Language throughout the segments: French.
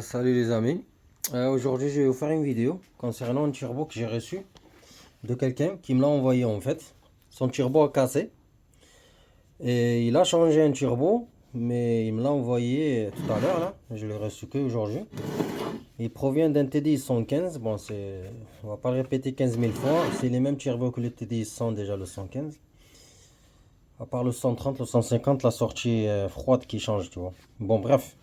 Salut les amis. Aujourd'hui, je vais vous faire une vidéo concernant un turbo que j'ai reçu de quelqu'un qui me l'a envoyé en fait. Son turbo a cassé et il a changé un turbo, mais il me l'a envoyé tout à l'heure là. Je l'ai reçu que aujourd'hui. Il provient d'un TDI 115. Bon, on va pas le répéter 15 000 fois. C'est les mêmes turbos que le TDI 100 déjà, le 115. À part le 130, le 150, la sortie froide qui change, tu vois. Bon, bref.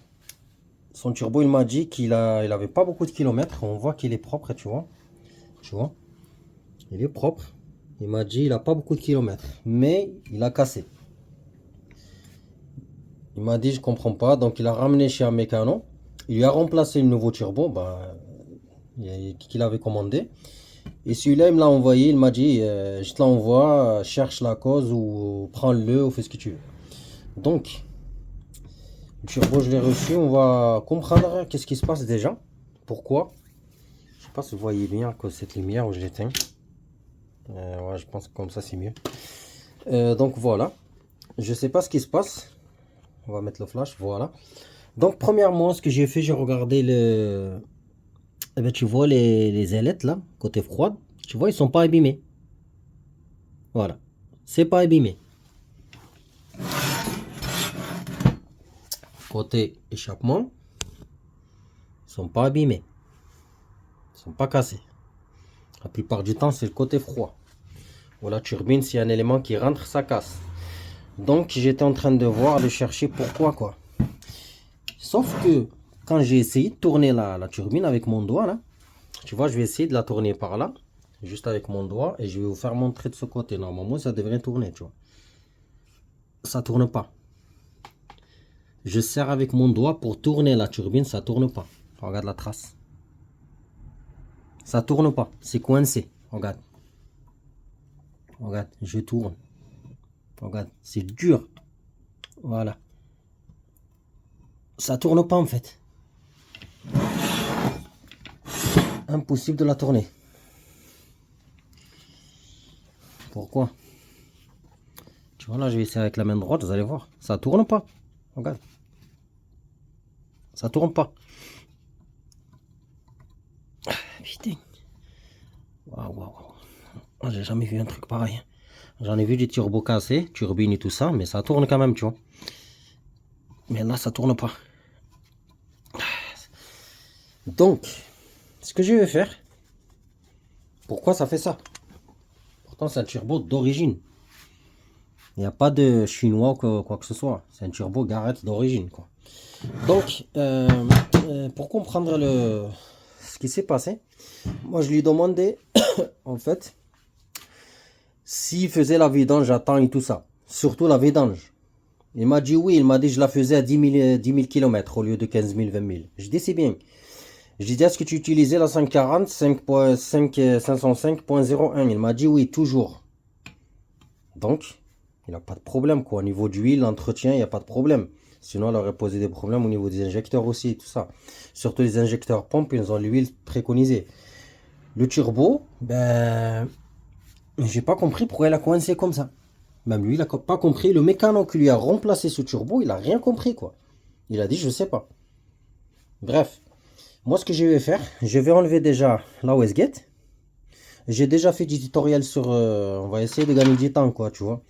Son turbo, il m'a dit il avait pas beaucoup de kilomètres. On voit qu'il est propre, tu vois. Tu vois, il est propre. Il m'a dit il a pas beaucoup de kilomètres, mais il a cassé. Il m'a dit je comprends pas, donc il a ramené chez un mécano. Il lui a remplacé le nouveau turbo, qu'il avait commandé. Et celui-là, il me l'a envoyé. Il m'a dit je te l'envoie, cherche la cause ou prends-le ou fais ce que tu veux. Donc, le turbo, je l'ai reçu. On va comprendre qu'est-ce qui se passe déjà. Pourquoi? Je sais pas si vous voyez bien à cause de cette lumière où je l'éteins. Ouais, je pense que comme ça c'est mieux. Donc voilà. Je sais pas ce qui se passe. On va mettre le flash. Voilà. Donc premièrement, ce que j'ai fait, j'ai regardé le. Eh ben, tu vois les ailettes là, côté froide. Tu vois, ils sont pas abîmés. Voilà. C'est pas abîmé. Côté échappement, ils sont pas abîmés. Ils sont pas cassés. La plupart du temps, c'est le côté froid. Ou la turbine, s'il y a un élément qui rentre, ça casse. Donc j'étais en train de voir, de chercher pourquoi quoi. Sauf que quand j'ai essayé de tourner la turbine avec mon doigt là, tu vois, je vais essayer de la tourner par là, juste avec mon doigt, et je vais vous faire montrer de ce côté. Normalement, ça devrait tourner, tu vois. Ça tourne pas. Je serre avec mon doigt pour tourner la turbine, ça tourne pas. Regarde la trace. Ça tourne pas, c'est coincé. Regarde. Regarde, je tourne. Regarde, c'est dur. Voilà. Ça tourne pas en fait. Impossible de la tourner. Pourquoi? Tu vois là, je vais essayer avec la main droite, vous allez voir. Ça tourne pas. Regarde. Ça tourne pas. Putain. Waouh, waouh. J'ai jamais vu un truc pareil. J'en ai vu des turbos cassés, turbines et tout ça, mais ça tourne quand même, tu vois. Mais là, ça tourne pas. Donc, ce que je vais faire, pourquoi ça fait ça? Pourtant, c'est un turbo d'origine. Il n'y a pas de chinois ou quoi que ce soit. C'est un turbo Garrett d'origine, quoi. Donc, pour comprendre ce qui s'est passé, moi, je lui demandais, en fait, s'il faisait la vidange à temps et tout ça. Surtout la vidange. Il m'a dit oui, il m'a dit je la faisais à 10 000 km au lieu de 15 000, 20 000. Je dis c'est bien. Je lui dis est-ce que tu utilisais la 540 505.01? Il m'a dit oui, toujours. Donc, il n'a pas de problème quoi. Au niveau d'huile, l'entretien, il n'y a pas de problème. Sinon, elle aurait posé des problèmes au niveau des injecteurs aussi, tout ça. Surtout les injecteurs pompes, ils ont l'huile préconisée. Le turbo, ben, j'ai pas compris pourquoi il a coincé comme ça. Même lui, il a pas compris. Le mécano qui lui a remplacé ce turbo, il a rien compris quoi. Il a dit je sais pas. Bref, moi ce que je vais faire, je vais enlever déjà la wastegate. J'ai déjà fait du tutoriel sur... on va essayer de gagner du temps quoi, tu vois.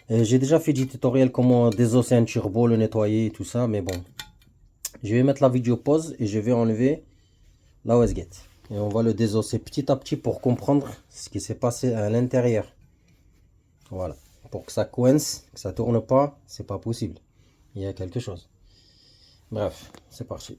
J'ai déjà fait du tutoriel comment désosser un turbo, le nettoyer et tout ça, mais bon. Je vais mettre la vidéo pause et je vais enlever la wastegate. Et on va le désosser petit à petit pour comprendre ce qui s'est passé à l'intérieur. Voilà. Pour que ça coince, que ça tourne pas, c'est pas possible. Il y a quelque chose. Bref, c'est parti.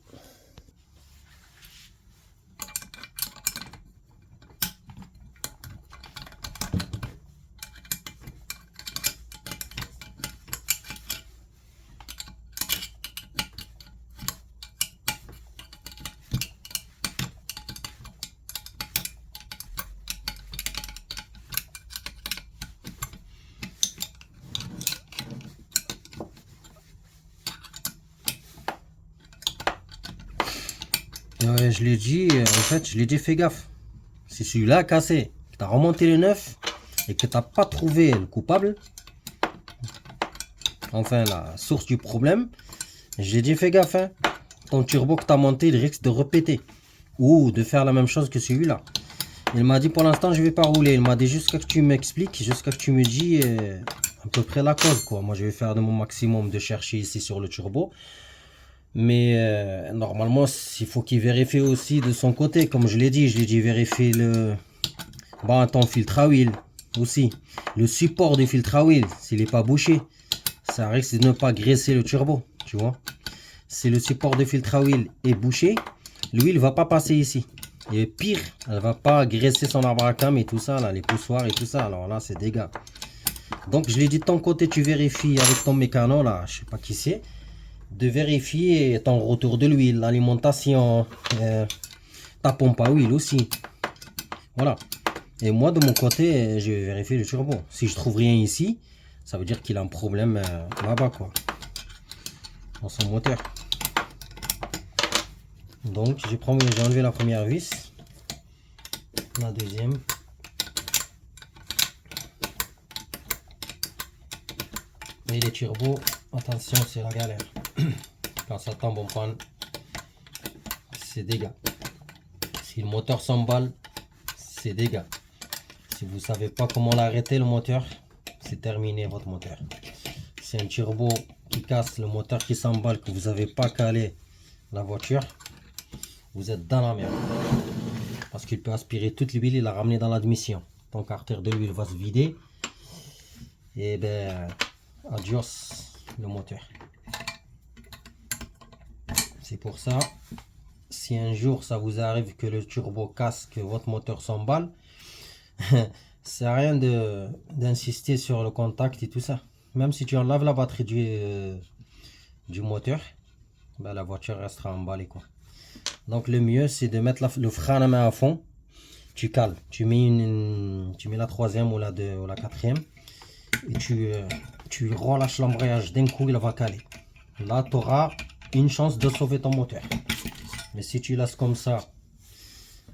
Ouais, je l'ai dit, en fait, je l'ai dit, fais gaffe. Si celui-là a cassé, que tu as remonté le neuf et que tu n'as pas trouvé le coupable, enfin la source du problème, je l'ai dit, fais gaffe. Hein. ton turbo que tu as monté, il risque de répéter. Ou de faire la même chose que celui-là. Il m'a dit pour l'instant, je vais pas rouler. Il m'a dit jusqu'à que tu m'expliques, jusqu'à que tu me dis à peu près la cause, quoi. Moi, je vais faire de mon maximum de chercher ici sur le turbo. Mais normalement, il faut qu'il vérifie aussi de son côté. Comme je l'ai dit, vérifie ton filtre à huile aussi. Le support du filtre à huile, s'il n'est pas bouché, ça risque de ne pas graisser le turbo, tu vois. Si le support de filtre à huile est bouché, l'huile ne va pas passer ici. Et pire, elle ne va pas graisser son arbre à cam et tout ça, là, les poussoirs et tout ça. Alors là, c'est dégâts. Donc, je l'ai dit de ton côté, tu vérifies avec ton mécano, là, je sais pas qui c'est, de vérifier ton retour de l'huile, l'alimentation, ta pompe à huile aussi. Voilà. Et moi, de mon côté, je vais vérifier le turbo. Si je trouve rien ici, ça veut dire qu'il a un problème là-bas, quoi. Dans son moteur. Donc, j'ai enlevé la première vis. La deuxième. Et les turbos, attention, c'est la galère. Quand ça tombe en panne, c'est dégâts. Si le moteur s'emballe, c'est dégâts. Si vous ne savez pas comment l'arrêter, le moteur, c'est terminé votre moteur. C'est un turbo qui casse, le moteur qui s'emballe, que vous n'avez pas calé la voiture, vous êtes dans la merde. Parce qu'il peut aspirer toute l'huile et la ramener dans l'admission. Ton carter de l'huile va se vider. Et ben, adios le moteur. C'est pour ça, si un jour ça vous arrive que le turbo casse, que votre moteur s'emballe, c'est rien d'insister sur le contact et tout ça. Même si tu enlèves la batterie du moteur, ben la voiture restera emballée, quoi. Donc le mieux c'est de mettre le frein à main à fond. Tu cales, tu mets la troisième ou la quatrième et tu relâches l'embrayage d'un coup, il va caler. Là tu auras une chance de sauver ton moteur. Mais si tu laisses comme ça,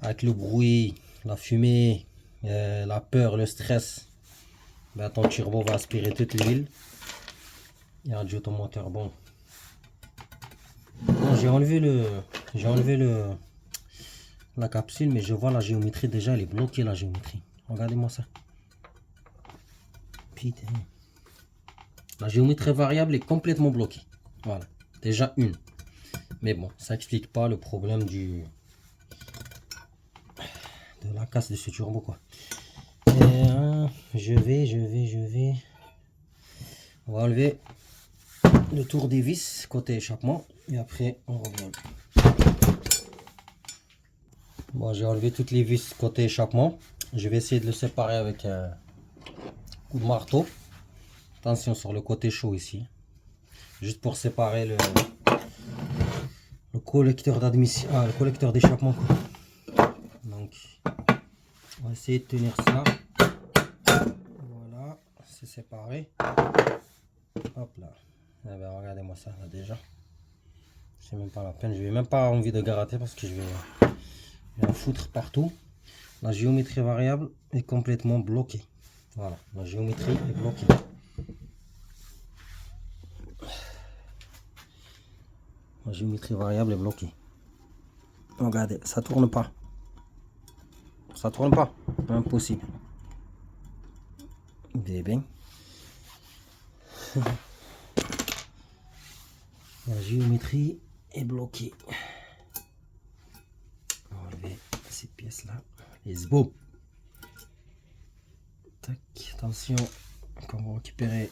avec le bruit, la fumée, la peur, le stress, ben ton turbo va aspirer toute l'huile et adieu ton moteur. Bon, j'ai enlevé la capsule, mais je vois la géométrie déjà, elle est bloquée, la géométrie. Regardez-moi ça. Putain. La géométrie variable est complètement bloquée. Voilà, déjà une. Mais bon, ça explique pas le problème de la casse de ce turbo, quoi. Je vais. On va enlever le tour des vis côté échappement et après on revient. Bon, j'ai enlevé toutes les vis côté échappement. Je vais essayer de le séparer avec un coup de marteau. Attention sur le côté chaud ici. Juste pour séparer le collecteur d'admission, le collecteur d'échappement. Donc, on va essayer de tenir ça. Voilà, c'est séparé. Hop là. Eh ben, regardez-moi ça là déjà. C'est même pas la peine. Je n'ai même pas envie de gratter parce que je vais en foutre partout. La géométrie variable est complètement bloquée. Voilà, la géométrie est bloquée. La géométrie variable est bloquée. Regardez, ça tourne pas. Ça tourne pas. Impossible. Bébé. La géométrie est bloquée. On va enlever ces pièces là. Les boum. Tac, attention. Quand on va récupérer,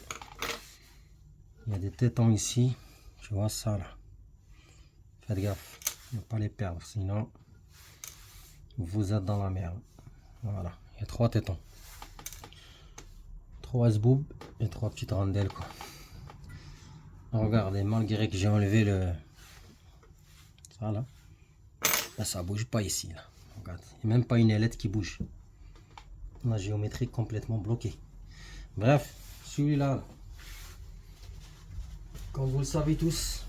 il y a des tétons ici. Tu vois ça là. Faites gaffe, ne pas les perdre, sinon vous êtes dans la merde. Voilà, il y a 3 tétons. 3 sboubs et 3 petites rondelles, quoi. Regardez, malgré que j'ai enlevé ça là, ça bouge pas ici là. Regarde, il n'y a même pas une ailette qui bouge. La géométrie complètement bloquée. Bref, celui-là, comme vous le savez tous,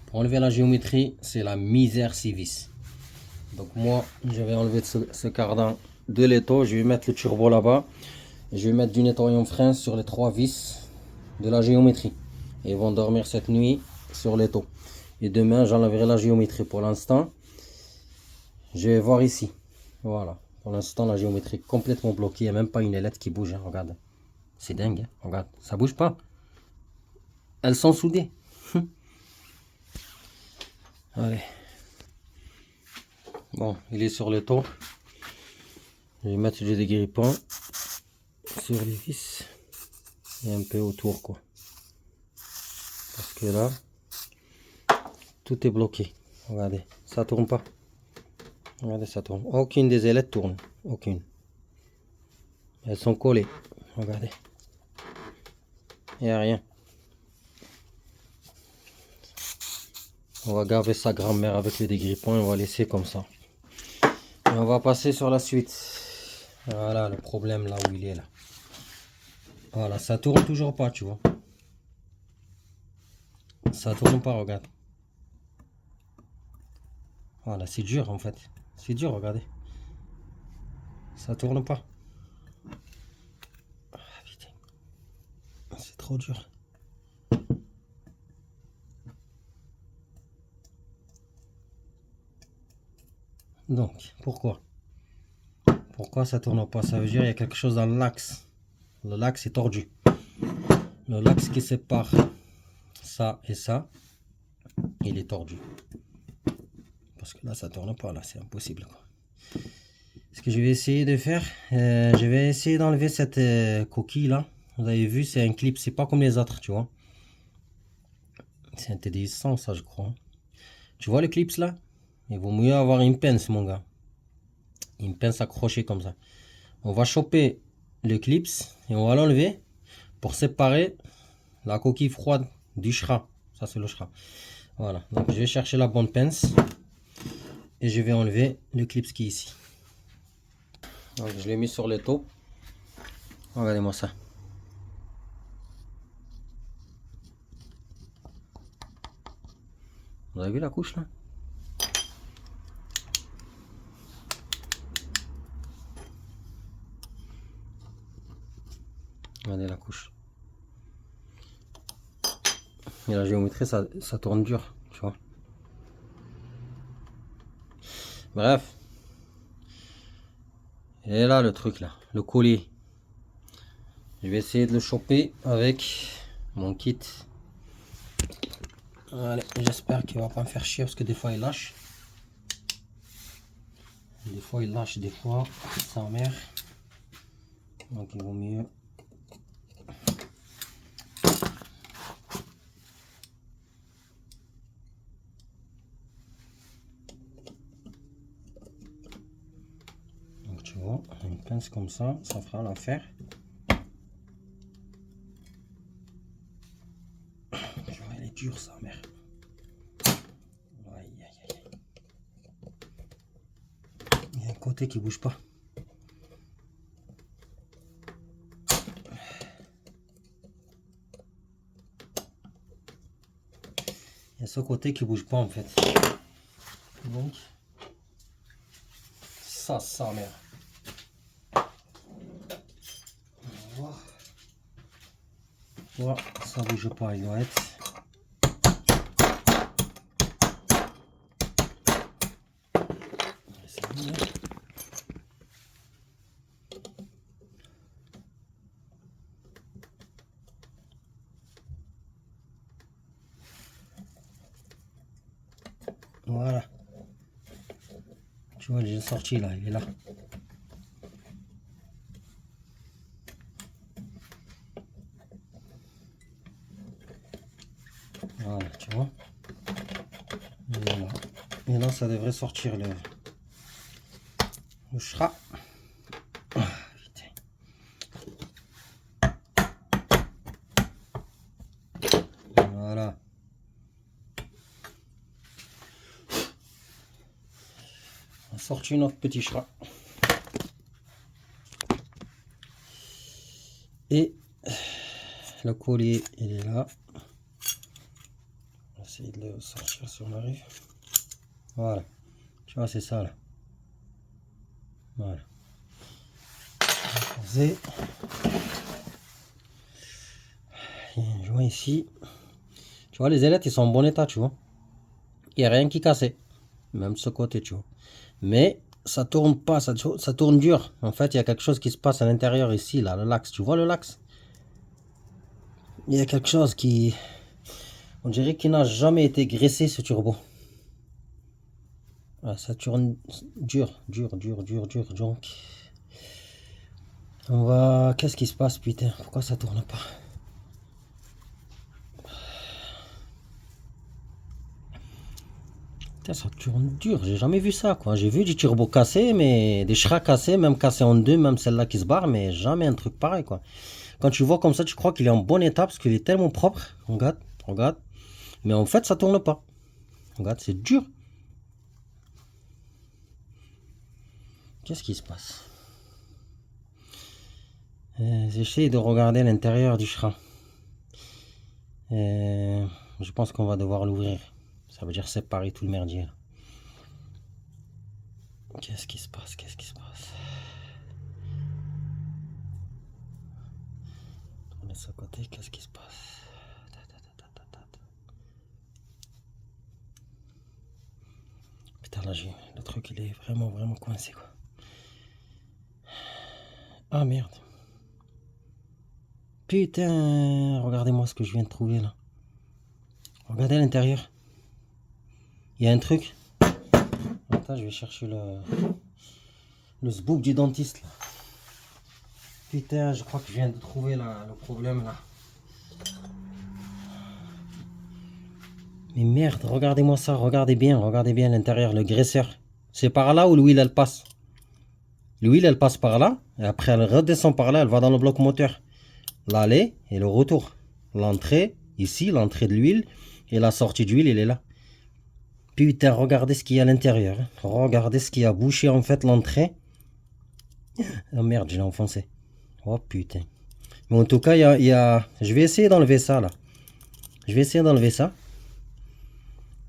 pour enlever la géométrie, c'est la misère ces vis. Donc moi, je vais enlever ce cardan de l'étau. Je vais mettre le turbo là-bas. Je vais mettre du nettoyant frein sur les 3 vis de la géométrie. Et ils vont dormir cette nuit sur l'étau. Et demain, j'enlèverai la géométrie. Pour l'instant, je vais voir ici. Voilà. Pour l'instant, la géométrie est complètement bloquée. Il n'y a même pas une ailette qui bouge. Hein. Regarde. C'est dingue. Hein. Regarde. Ça bouge pas. Elles sont soudées. Allez. Bon, il est sur le tour. Je vais mettre du dégrippant sur les vis. Et un peu autour, quoi. Parce que là, tout est bloqué. Regardez. Ça tourne pas. Regardez, ça tourne. Aucune des ailettes tourne. Aucune. Elles sont collées. Regardez. Il n'y a rien. On va garder sa grand-mère avec le dégrippant et on va laisser comme ça. Et on va passer sur la suite. Voilà le problème là où il est là. Voilà, ça tourne toujours pas, tu vois. Ça tourne pas, regarde. Voilà, c'est dur en fait. C'est dur, regardez. Ça tourne pas. Ah, putain. C'est trop dur. Donc, pourquoi ça tourne pas? Ça veut dire qu'il y a quelque chose dans l'axe. Le l'axe est tordu. Le l'axe qui sépare ça et ça, il est tordu. Parce que là, ça tourne pas. Là, c'est impossible, quoi. Ce que je vais essayer de faire, je vais essayer d'enlever cette coquille là. Vous avez vu, c'est un clip. C'est pas comme les autres, tu vois. C'est un TDI 100, ça, je crois. Tu vois les clips là? Il vaut mieux avoir une pince, mon gars. Une pince accrochée comme ça. On va choper le clips et on va l'enlever pour séparer la coquille froide du shra. Ça, c'est le shra. Voilà. Donc, je vais chercher la bonne pince et je vais enlever le clips qui est ici. Donc, je l'ai mis sur le taux. Regardez-moi ça. Vous avez vu la couche là? Regardez la couche. Et la géométrie, ça tourne dur, tu vois. Bref. Et là, le truc là, le collier. Je vais essayer de le choper avec mon kit. Allez, j'espère qu'il va pas me faire chier parce que des fois il lâche. Des fois il lâche, des fois sa mère. Donc il vaut mieux. Donc tu vois, une pince comme ça fera l'affaire. Tu vois, elle est dure sa mère. Aïe aïe aïe. Il y a un côté qui bouge pas. Il y a ce côté qui bouge pas en fait. Donc ça mère. Voilà, ça bouge pas, il doit être. Voilà. Tu vois, j'ai sorti là, il est là. Voilà, tu vois. Voilà. Et là, ça devrait sortir le shra. Ah, voilà. On a sorti notre petit shra. Et le collier, il est là. On va essayer de le sortir si on arrive. Voilà. Tu vois, c'est ça là. Voilà. Il y a un joint ici. Tu vois, les ailettes, ils sont en bon état, tu vois. il n'y a rien qui est cassé. Même ce côté, tu vois. Mais ça tourne pas, ça tourne dur. En fait, il y a quelque chose qui se passe à l'intérieur ici, là, le l'axe. Tu vois le l'axe? Il y a quelque chose qui... On dirait qu'il n'a jamais été graissé, ce turbo. Ah, ça tourne dur. Donc, on va... Qu'est-ce qui se passe, putain? Pourquoi ça tourne pas? Putain, ça tourne dur. J'ai jamais vu ça, quoi. J'ai vu du turbo cassé, mais des chras cassés, même cassés en deux, même celle-là qui se barre, mais jamais un truc pareil, quoi. Quand tu vois comme ça, tu crois qu'il est en bon état parce qu'il est tellement propre. Regarde. Mais en fait, ça tourne pas. Regarde, c'est dur. Qu'est-ce qui se passe? J'essaie de regarder l'intérieur du chra. Je pense qu'on va devoir l'ouvrir. Ça veut dire séparer tout le merdier. Qu'est-ce qui se passe? Tournez ça à côté, qu'est-ce qui se passe? Putain, là, le truc, il est vraiment coincé, quoi. Ah, merde. Putain, regardez-moi ce que je viens de trouver, là. Regardez à l'intérieur. Il y a un truc. Attends, je vais chercher le zbouk du dentiste, là. Putain, je crois que je viens de trouver le problème, là. Mais merde, regardez-moi ça, regardez bien l'intérieur, le graisseur. C'est par là où l'huile elle passe. L'huile elle passe par là, et après elle redescend par là, elle va dans le bloc moteur. L'aller et le retour. L'entrée, ici, l'entrée de l'huile, et la sortie d'huile, elle est là. Putain, regardez ce qu'il y a à l'intérieur. Regardez ce qui a bouché en fait l'entrée. Oh merde, je l'ai enfoncé. Oh putain. Mais en tout cas, je vais essayer d'enlever ça là.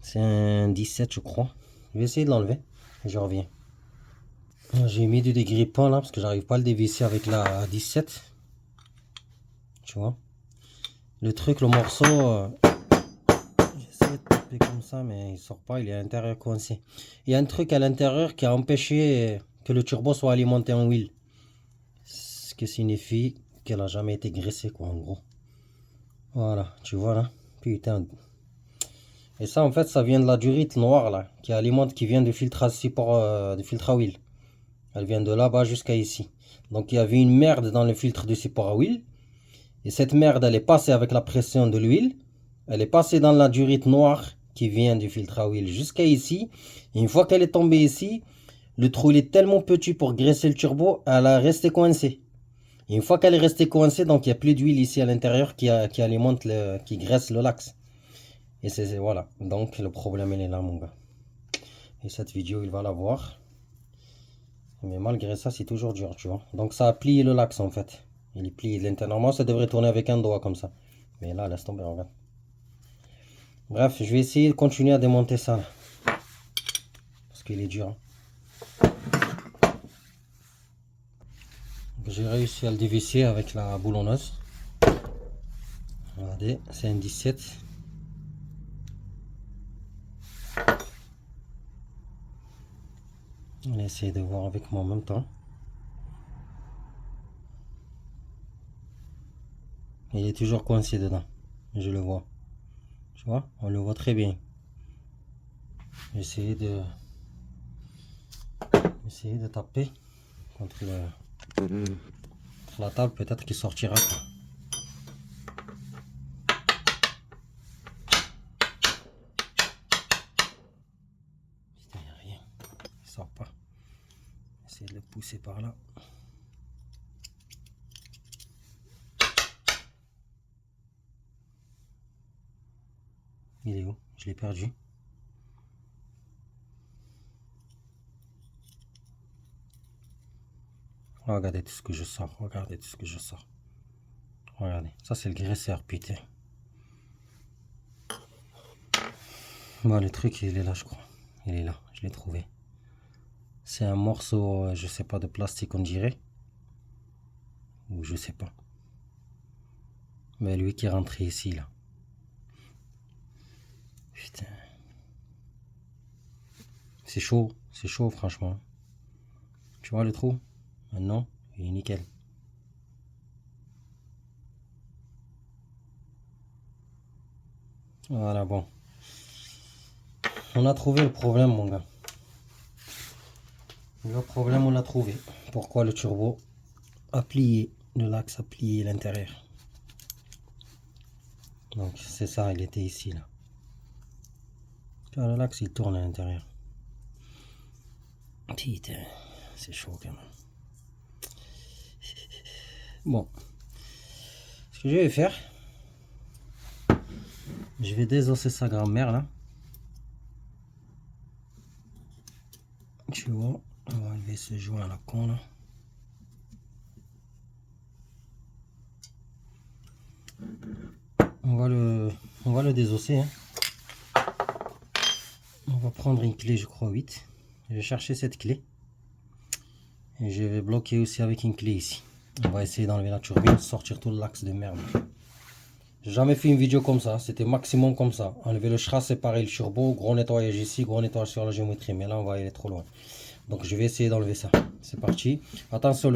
C'est un 17 je crois. Je vais essayer de l'enlever. Je reviens. J'ai mis du dégrippant là parce que j'arrive pas à le dévisser avec la 17. Tu vois. Le truc, le morceau, j'essaie de taper comme ça mais il sort pas, il est à l'intérieur coincé. Il y a un truc à l'intérieur qui a empêché que le turbo soit alimenté en huile. Ce qui signifie qu'elle a jamais été graissée quoi en gros. Voilà, tu vois là. Putain. Et ça en fait ça vient de la durite noire là qui alimente, qui vient du filtre à support, du filtre à huile. Elle vient de là-bas jusqu'à ici. Donc il y avait une merde dans le filtre du support à huile. Et cette merde elle est passée avec la pression de l'huile. Elle est passée dans la durite noire qui vient du filtre à huile jusqu'à ici. Et une fois qu'elle est tombée ici, le trou il est tellement petit pour graisser le turbo, elle a resté coincée. Et une fois qu'elle est restée coincée, donc il n'y a plus d'huile ici à l'intérieur qui alimente, qui graisse le laxe. Et voilà, donc le problème il est là mon gars. Et cette vidéo il va la voir. Mais malgré ça c'est toujours dur tu vois. Donc ça a plié le laxe en fait. Il est plié de l'intérieur. Normalement ça devrait tourner avec un doigt comme ça. Mais là laisse tomber, regarde. Bref, je vais essayer de continuer à démonter ça. Là. Parce qu'il est dur. J'ai réussi à le dévisser avec la boulonneuse. Regardez, c'est un 17. On va essayer de voir avec moi en même temps. Il est toujours coincé dedans. Je le vois. Tu vois, on le voit très bien. Essayer de taper contre la table, peut-être qu'il sortira. Putain, il n'y a rien. Il sort pas. Essayer de le pousser par là. Il est où? Je l'ai perdu. Regardez tout ce que je sors. Regardez tout ce que je sors. Regardez. Ça, c'est le graisseur, putain. Bon, le truc, il est là, je crois. Il est là. Je l'ai trouvé. C'est un morceau, je sais pas, de plastique, on dirait. Ou je sais pas. Mais lui qui est rentré ici, là. Putain. C'est chaud franchement. Tu vois le trou? Maintenant, il est nickel. Voilà, bon. On a trouvé le problème, mon gars. Le problème, on l'a trouvé. Pourquoi le turbo a plié, le l'axe a plié l'intérieur. Donc, c'est ça, il était ici, là. Le l'axe, il tourne à l'intérieur. Putain, c'est chaud quand même. Bon. Ce que je vais faire, je vais désosser sa grand-mère, là. Tu vois, on va enlever ce joint à la con, là. On va le désosser. Hein. On va prendre une clé, je crois 8. Je vais chercher cette clé. Et je vais bloquer aussi avec une clé ici. On va essayer d'enlever la turbine, sortir tout l'axe de merde. J'ai jamais fait une vidéo comme ça. C'était maximum comme ça. Enlever le SHRA, séparer le turbo, gros nettoyage ici, gros nettoyage sur la géométrie. Mais là, on va aller trop loin. Donc, je vais essayer d'enlever ça. C'est parti. Attention,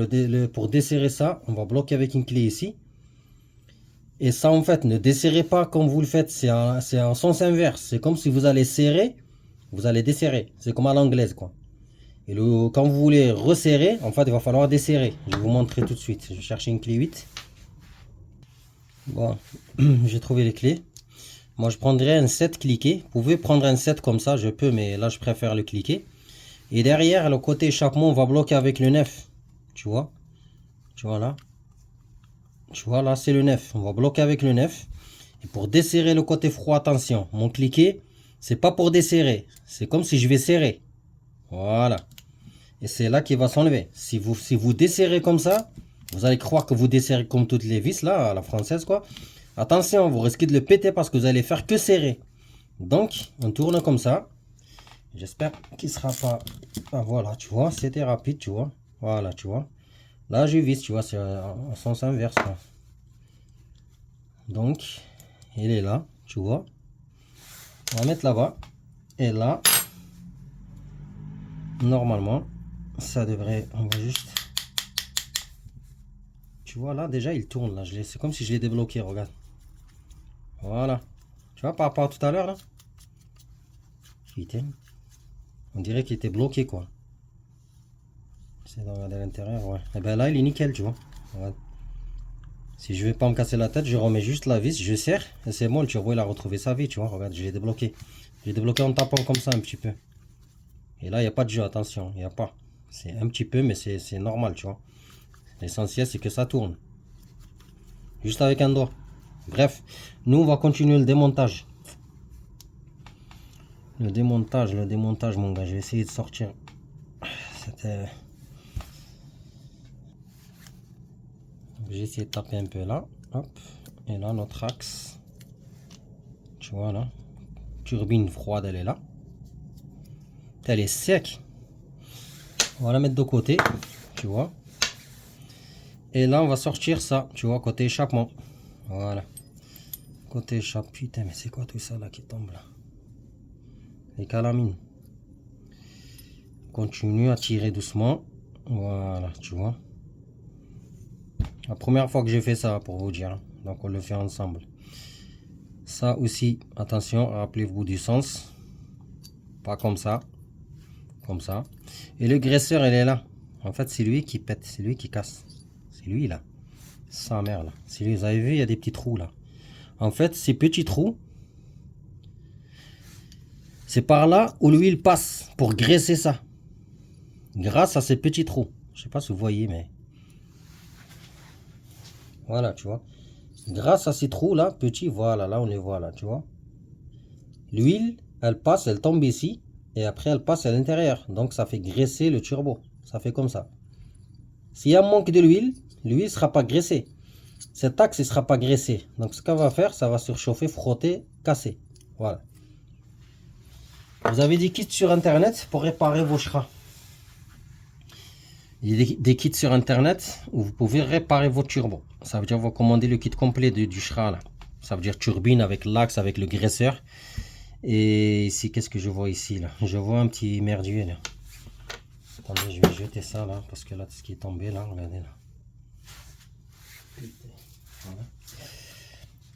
pour desserrer ça, on va bloquer avec une clé ici. Et ça, en fait, ne desserrez pas comme vous le faites. C'est en sens inverse. C'est comme si vous allez serrer, vous allez desserrer. C'est comme à l'anglaise, quoi. Et quand vous voulez resserrer, en fait, il va falloir desserrer. Je vais vous montrer tout de suite. Je vais chercher une clé 8. Bon, j'ai trouvé les clés. Moi, je prendrais un 7 cliqué. Vous pouvez prendre un 7 comme ça, je peux, mais là, je préfère le cliquer. Et derrière, le côté échappement, on va bloquer avec le 9. Tu vois? Tu vois là? Tu vois là, c'est le 9. On va bloquer avec le 9. Et pour desserrer le côté froid, attention, mon cliquet, c'est pas pour desserrer. C'est comme si je vais serrer. Voilà. Et c'est là qu'il va s'enlever. Si vous desserrez comme ça, vous allez croire que vous desserrez comme toutes les vis, là, à la française, quoi. Attention, vous risquez de le péter parce que vous allez faire que serrer. Donc, on tourne comme ça. J'espère qu'il sera pas... Ah, voilà, tu vois, c'était rapide, tu vois. Voilà, tu vois. Là, je visse, tu vois, c'est en sens inverse, quoi. Donc, il est là, tu vois. On va mettre là-bas. Et là, normalement, ça devrait... On va juste... Tu vois, là, déjà, il tourne, là. C'est comme si je l'ai débloqué, regarde. Voilà. Tu vois, par rapport à tout à l'heure, là. Putain. On dirait qu'il était bloqué, quoi. C'est dans l'intérieur, ouais. Et ben là, il est nickel, tu vois. Regarde. Si je vais pas me casser la tête, je remets juste la vis, je serre. Et c'est bon, le turbo, il a retrouvé sa vie, tu vois. Regarde, je l'ai débloqué. Je l'ai débloqué en tapant comme ça, un petit peu. Et là, il n'y a pas de jeu, attention. Il n'y a pas. C'est un petit peu, mais c'est normal, tu vois. L'essentiel, c'est que ça tourne. Juste avec un doigt. Bref, nous, on va continuer le démontage. Le démontage, mon gars. Je vais essayer de sortir. C'était... J'ai essayé de taper un peu là. Hop. Et là, notre axe. Tu vois, là. Turbine froide, elle est là. Elle est sec. On va la mettre de côté. Tu vois. Et là, on va sortir ça. Tu vois, côté échappement. Voilà. Côté échappement. Putain, mais c'est quoi tout ça là qui tombe là? Les calamines. Continue à tirer doucement. Voilà, tu vois. La première fois que j'ai fait ça, pour vous dire. Donc, on le fait ensemble. Ça aussi, attention, rappelez-vous du sens. Pas comme ça. Comme ça. Et le graisseur, il est là. En fait, c'est lui qui pète. C'est lui qui casse. C'est lui, là. Sa mère, là. C'est lui. Vous avez vu, il y a des petits trous, là. En fait, ces petits trous, c'est par là où l'huile passe pour graisser ça. Grâce à ces petits trous. Je sais pas si vous voyez, mais... Voilà, tu vois. Grâce à ces trous-là, petits, voilà, là, on les voit, là, tu vois. L'huile, elle passe, elle tombe ici. Et après, elle passe à l'intérieur. Donc, ça fait graisser le turbo. Ça fait comme ça. S'il y a un manque de l'huile ne sera pas graissée. Cet axe ne sera pas graissé. Donc, ce qu'on va faire, ça va surchauffer, frotter, casser. Voilà. Vous avez des kits sur Internet pour réparer vos SHRA. Il y a des kits sur Internet où vous pouvez réparer vos turbos. Ça veut dire vous commandez le kit complet du SHRA. Là. Ça veut dire turbine avec l'axe, avec le graisseur. Et ici, qu'est-ce que je vois ici là? Je vois un petit merdier là. Attendez, je vais jeter ça là, parce que là, tout ce qui est tombé là, regardez là. Voilà.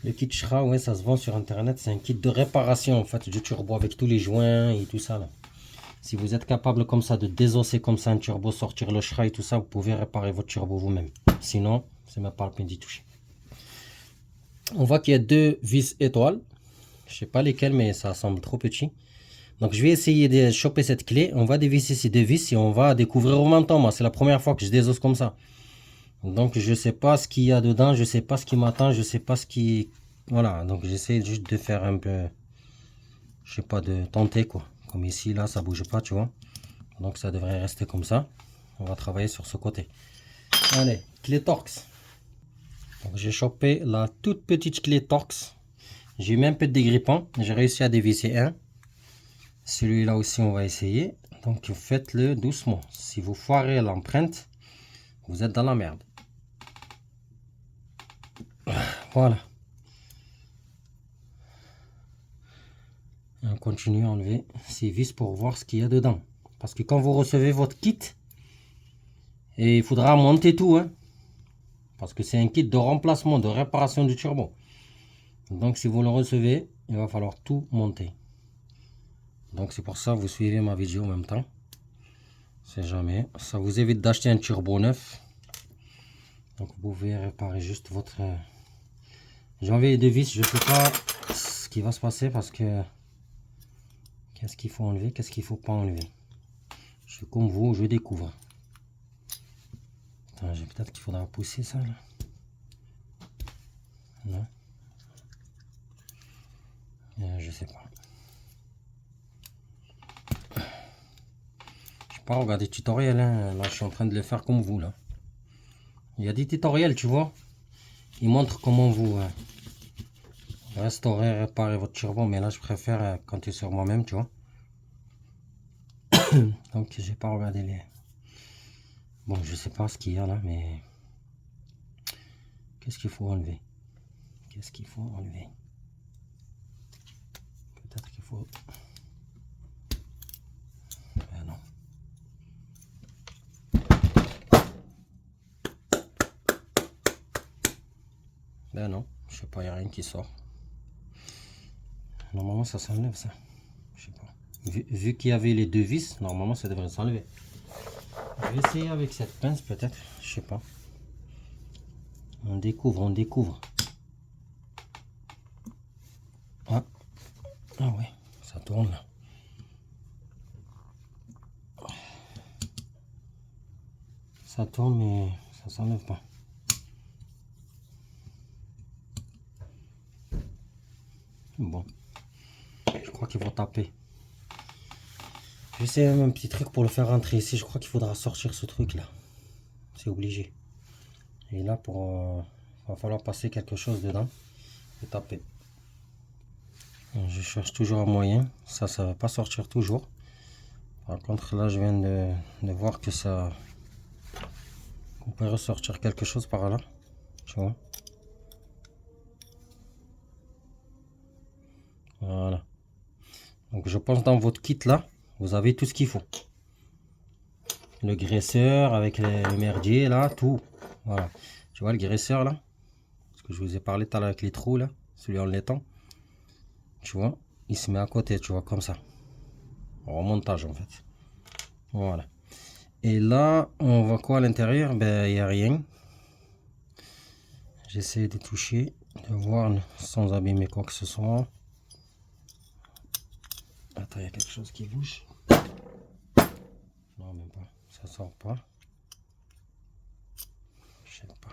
Le kit Shra, ouais, ça se vend sur internet. C'est un kit de réparation en fait du turbo avec tous les joints et tout ça là. Si vous êtes capable comme ça de désosser comme ça un turbo, sortir le Shra et tout ça, vous pouvez réparer votre turbo vous-même. Sinon, c'est même pas la peine d'y toucher. On voit qu'il y a deux vis étoiles. Je sais pas lesquelles, mais ça semble trop petit. Donc je vais essayer de choper cette clé. On va dévisser ces deux vis et on va découvrir au même temps. Moi, c'est la première fois que je désosse comme ça. Donc je sais pas ce qu'il y a dedans, je sais pas ce qui m'attend, je sais pas ce qui... Voilà, donc j'essaie juste de faire un peu... Je sais pas, de tenter quoi. Comme ici, là, ça bouge pas, tu vois. Donc ça devrait rester comme ça. On va travailler sur ce côté. Allez, clé Torx. Donc j'ai chopé la toute petite clé Torx. J'ai mis un peu de dégrippant. J'ai réussi à dévisser un. Celui-là aussi, on va essayer. Donc faites-le doucement. Si vous foirez l'empreinte, vous êtes dans la merde. Voilà. On continue à enlever ces vis pour voir ce qu'il y a dedans. Parce que quand vous recevez votre kit, et il faudra monter tout. Hein, parce que c'est un kit de remplacement, de réparation du turbo. Donc si vous le recevez, il va falloir tout monter. Donc c'est pour ça que vous suivez ma vidéo en même temps. C'est jamais. Ça vous évite d'acheter un turbo neuf. Donc vous pouvez réparer juste votre... J'ai enlevé les deux vis. Je ne sais pas ce qui va se passer parce que... Qu'est-ce qu'il faut enlever, qu'est-ce qu'il ne faut pas enlever. Je suis comme vous, je découvre. Peut-être qu'il faudra pousser ça là. Non. Je sais pas. Je sais pas regarder tutoriel. Hein. Là, je suis en train de le faire comme vous là. Il y a des tutoriels, tu vois. Ils montrent comment vous restaurer, réparer votre turbo. Mais là, je préfère compter sur moi-même, tu vois. Donc, j'ai pas regardé les... Bon, je sais pas ce qu'il y a là, mais... Qu'est-ce qu'il faut enlever? Qu'est-ce qu'il faut enlever? Peut-être qu'il faut... Ben non. Ben non, je sais pas, il n'y a rien qui sort. Normalement, ça s'enlève ça. Je sais pas. Vu qu'il y avait les deux vis, normalement, ça devrait s'enlever. Je vais essayer avec cette pince peut-être, je sais pas. On découvre, on découvre. Ah, ah ouais, ça tourne là. Ça tourne mais ça s'enlève pas. Bon, je crois qu'il faut taper. J'essaie un petit truc pour le faire rentrer ici. Je crois qu'il faudra sortir ce truc là. C'est obligé. Et là, va falloir passer quelque chose dedans et taper. Je cherche toujours un moyen. Ça va pas sortir toujours. Par contre, là, je viens de voir que ça... On peut ressortir quelque chose par là. Tu vois. Voilà. Donc, je pense dans votre kit là, vous avez tout ce qu'il faut. Le graisseur avec le merdier là, tout. Voilà. Tu vois le graisseur là? Ce que je vous ai parlé tout à l'heure avec les trous là, celui en laitant. Tu vois, il se met à côté, tu vois, comme ça. En remontage en fait. Voilà. Et là, on voit quoi à l'intérieur? Ben, il n'y a rien. J'essaie de toucher, de voir sans abîmer quoi que ce soit. Attends, il y a quelque chose qui bouge. Non, même pas. Ça sort pas. Je sais pas.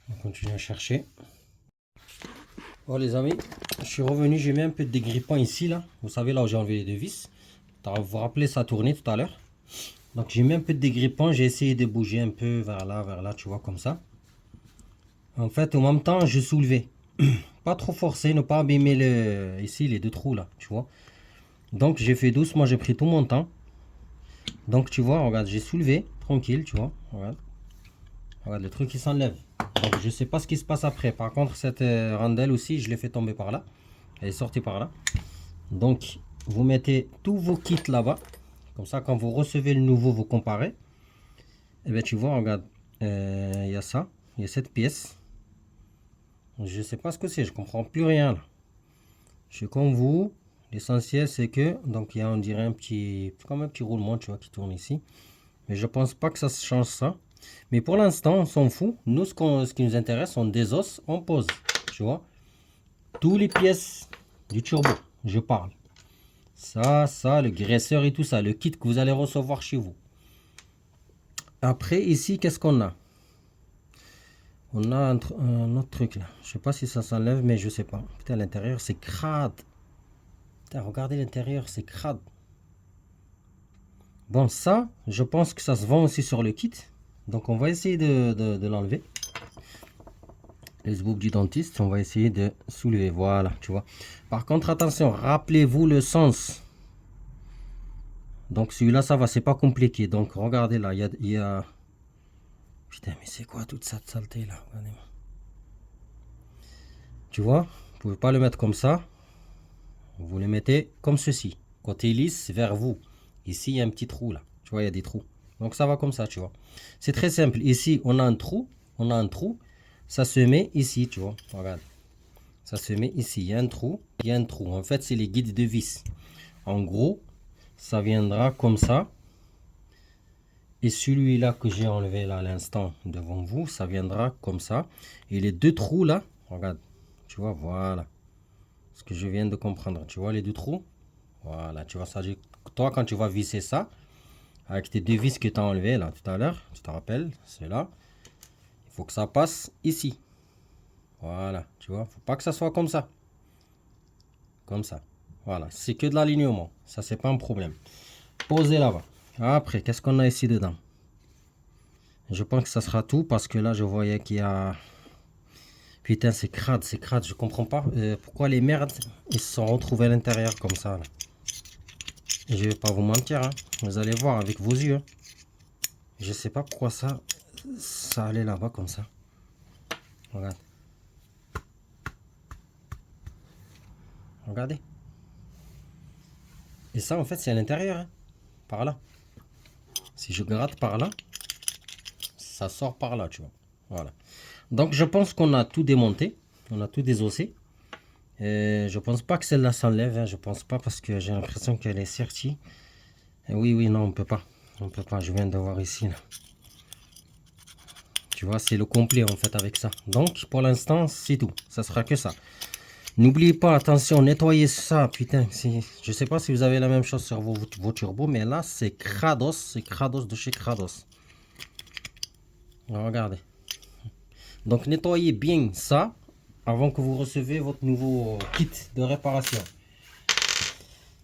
On continue à chercher. Bon les amis, je suis revenu, j'ai mis un peu de dégrippant ici là. Vous savez là où j'ai enlevé les deux vis. Vous vous rappelez, ça tournait tout à l'heure. Donc j'ai mis un peu de dégrippant, j'ai essayé de bouger un peu vers là, tu vois, comme ça. En fait, en même temps, je soulevais. Pas trop forcer, ne pas abîmer ici les deux trous là, tu vois. Donc j'ai fait doucement, j'ai pris tout mon temps. Donc tu vois, regarde, j'ai soulevé, tranquille, tu vois. Regarde, regarde le truc qui s'enlève. Donc je sais pas ce qui se passe après. Par contre, cette rondelle aussi, je l'ai fait tomber par là. Elle est sortie par là. Donc vous mettez tous vos kits là-bas. Comme ça, quand vous recevez le nouveau, vous comparez. Et bien tu vois, regarde, il y a ça, il y a cette pièce. Je sais pas ce que c'est, je comprends plus rien là. Je suis comme vous. L'essentiel c'est que, donc il y a on dirait un petit, comme un petit roulement, tu vois, qui tourne ici. Mais je pense pas que ça change ça. Mais pour l'instant, on s'en fout. Nous, ce qui nous intéresse, on désosse, on pose. Tu vois, tous les pièces du turbo, je parle. Ça, le graisseur et tout ça, le kit que vous allez recevoir chez vous. Après, ici, qu'est-ce qu'on a? On a un autre truc là. Je sais pas si ça s'enlève, mais je sais pas. Putain, l'intérieur, c'est crade. Putain, regardez l'intérieur, c'est crade. Bon, ça, je pense que ça se vend aussi sur le kit. Donc, on va essayer de l'enlever. Les sbooks du dentiste, on va essayer de soulever. Voilà, tu vois. Par contre, attention, rappelez-vous le sens. Donc, celui-là, ça va, c'est pas compliqué. Donc, regardez là, il y a... Putain, mais c'est quoi toute cette saleté là? Regardez-moi. Tu vois, vous pouvez pas le mettre comme ça. Vous le mettez comme ceci. Côté lisse vers vous. Ici, il y a un petit trou là. Tu vois, il y a des trous. Donc ça va comme ça, tu vois. C'est très simple. Ici, on a un trou. On a un trou. Ça se met ici, tu vois. Regarde. Ça se met ici. Il y a un trou. Il y a un trou. En fait, c'est les guides de vis. En gros, ça viendra comme ça. Et celui-là que j'ai enlevé là à l'instant devant vous, ça viendra comme ça. Et les deux trous là, regarde. Tu vois, voilà. Ce que je viens de comprendre. Tu vois les deux trous? Voilà, tu vois ça. Toi, quand tu vas visser ça, avec tes deux vis que tu as enlevées là tout à l'heure, tu te rappelles, c'est là. Il faut que ça passe ici. Voilà, tu vois. Faut pas que ça soit comme ça. Comme ça. Voilà, c'est que de l'alignement. Ça, c'est pas un problème. Posez là-bas. Après, qu'est-ce qu'on a ici dedans? Je pense que ça sera tout parce que là, je voyais qu'il y a... Putain, c'est crade, c'est crade. Je comprends pas pourquoi les merdes, ils se sont retrouvés à l'intérieur comme ça. Là. Je vais pas vous mentir, hein. Vous allez voir avec vos yeux. Je sais pas pourquoi ça allait là-bas comme ça. Regarde. Regardez. Et ça, en fait, c'est à l'intérieur, hein. Par là. Si je gratte par là, ça sort par là, tu vois. Voilà. Donc, je pense qu'on a tout démonté. On a tout désossé. Et je pense pas que celle-là s'enlève, hein. Je pense pas parce que j'ai l'impression qu'elle est sortie. Et oui, oui, non, on peut pas. On peut pas. Je viens de voir ici, là. Tu vois, c'est le complet, en fait, avec ça. Donc, pour l'instant, c'est tout. Ça sera que ça. N'oubliez pas, attention, nettoyez ça. Putain, je sais pas si vous avez la même chose sur vos turbos, mais là, c'est Krados. C'est Krados de chez Krados. Regardez. Donc, nettoyez bien ça avant que vous recevez votre nouveau kit de réparation.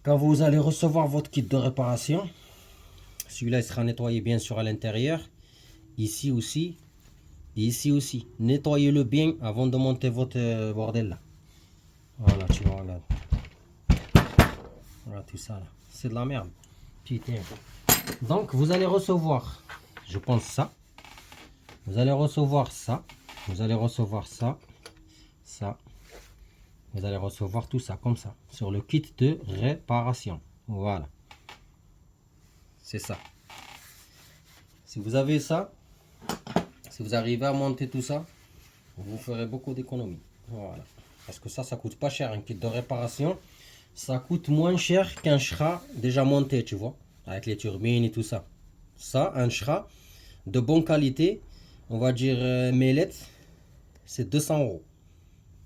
Quand vous allez recevoir votre kit de réparation, celui-là, il sera nettoyé bien sûr à l'intérieur. Ici aussi. Et ici aussi. Nettoyez-le bien avant de monter votre bordel là. Voilà, tu vois, regarde. Voilà tout ça là. C'est de la merde. Putain. Donc, vous allez recevoir, je pense ça. Vous allez recevoir ça. Vous allez recevoir ça. Ça. Vous allez recevoir tout ça comme ça. Sur le kit de réparation. Voilà. C'est ça. Si vous avez ça, si vous arrivez à monter tout ça, vous ferez beaucoup d'économies. Voilà. Parce que ça coûte pas cher. Un kit de réparation, ça coûte moins cher qu'un Shra déjà monté, tu vois. Avec les turbines et tout ça. Ça, un Shra de bonne qualité, on va dire Mellet, c'est 200 euros.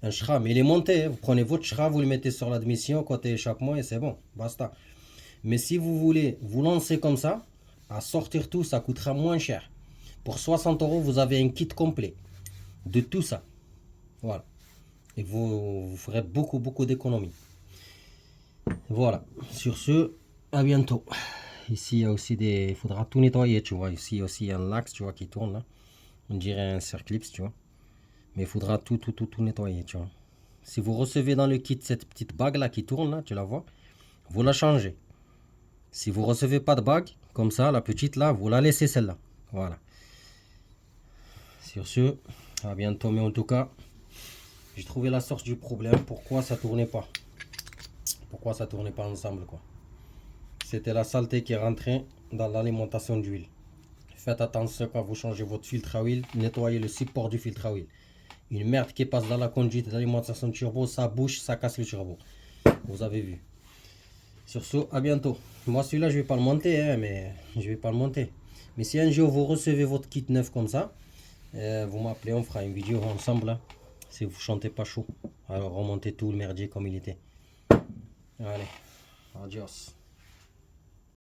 Un Shra, mais il est monté. Hein. Vous prenez votre Shra, vous le mettez sur l'admission, côté échappement et c'est bon. Basta. Mais si vous voulez vous lancer comme ça, à sortir tout, ça coûtera moins cher. Pour 60 euros, vous avez un kit complet de tout ça. Voilà. Et vous ferez beaucoup d'économies. Voilà. Sur ce, à bientôt. Ici, il y a aussi des... Il faudra tout nettoyer, tu vois. Ici aussi, il y a un axe, tu vois, qui tourne là. On dirait un circlips, tu vois. Mais il faudra tout nettoyer, tu vois. Si vous recevez dans le kit cette petite bague là qui tourne, là, tu la vois, vous la changez. Si vous recevez pas de bague, comme ça, la petite là, vous la laissez celle-là. Voilà. Sur ce, à bientôt. Mais en tout cas, j'ai trouvé la source du problème. Pourquoi ça tournait pas? Pourquoi ça tournait pas ensemble, quoi? C'était la saleté qui est rentrée dans l'alimentation d'huile. Faites attention quand vous changez votre filtre à huile, nettoyez le support du filtre à huile. Une merde qui passe dans la conduite d'alimentation de turbo, ça bouche, ça casse le turbo. Vous avez vu. Sur ce, à bientôt. Moi celui-là je vais pas le monter, hein, mais je vais pas le monter. Mais si un jour vous recevez votre kit neuf comme ça, vous m'appelez, on fera une vidéo ensemble. Là, si vous chantez pas chaud. Alors remontez tout le merdier comme il était. Allez, adios.